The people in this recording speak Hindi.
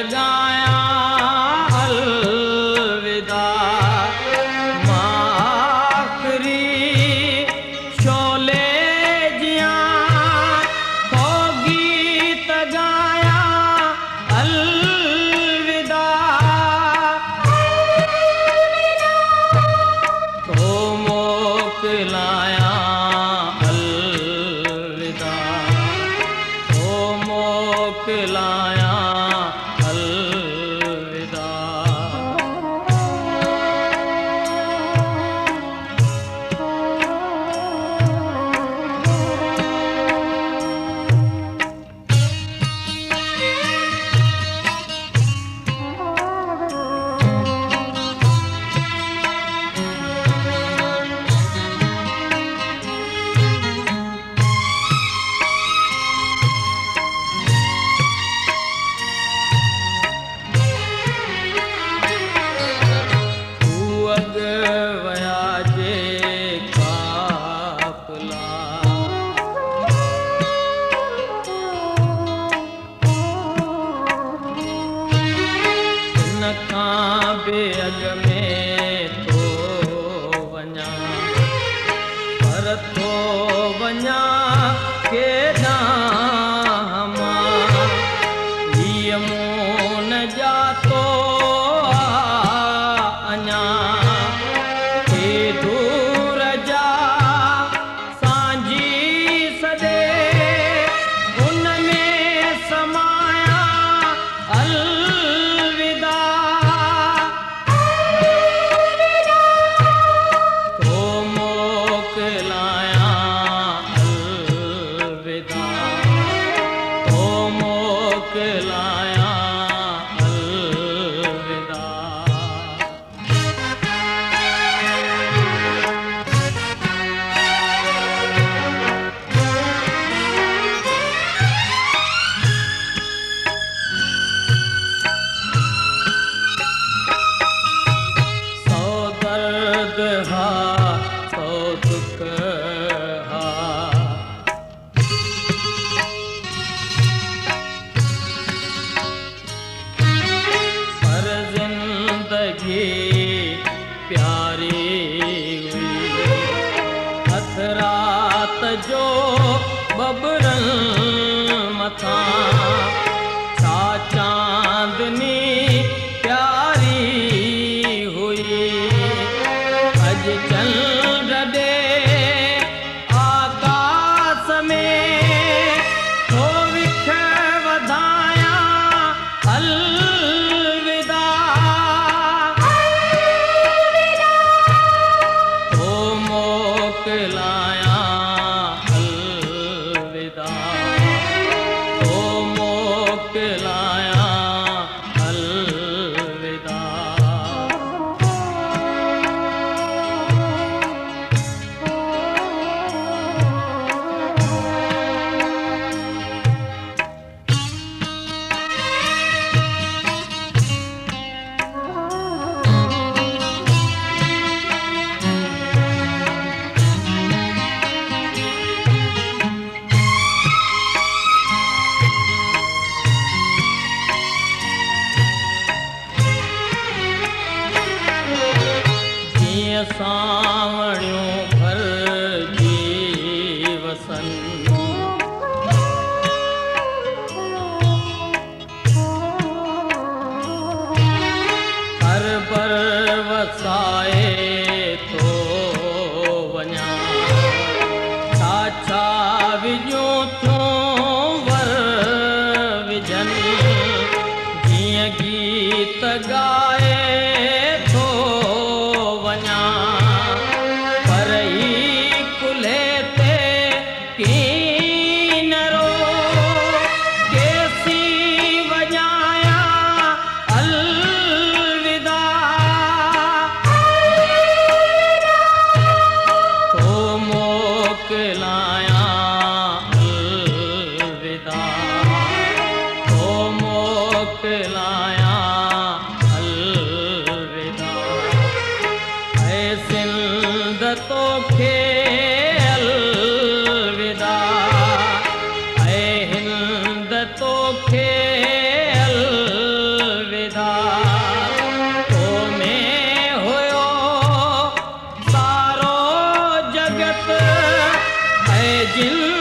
लगाया अलविदा, आखरी शोले जिया को गीत गाया अलविदा, तो मोकलाया अलविदा, तो मोकलाया अलविदा। बेअग में तो वञा पर तो वञा के नामा हीअ मूं न जातो अञा के दूर जा सांझी सदे उन में समाया अलविदा, मोकलाया अलविदा, तो मोकलाया अलविदा। सौ दर्द हा सौ दुख हा, पर जिंदगी प्यारी हुई, हथ रात जो बबरन मथा छा चांदनी प्यारी हुई, अज चंद्र दे आकाश में तो विख वधाया अलविदा, तो मोकलाया अलविदा, तो मोकलाया अलविदा। सावणियों भर जीवसन, हर बर वसाए तो वञा छा छा विझूं थियूं वर विझन, जीअं गीत गाए थो वञा, पर ई कुल्हे ते कीनरो केसी वञाया अलविदा, तो मोकलाया अलविदा, तो मोकलाया अलविदा। जिन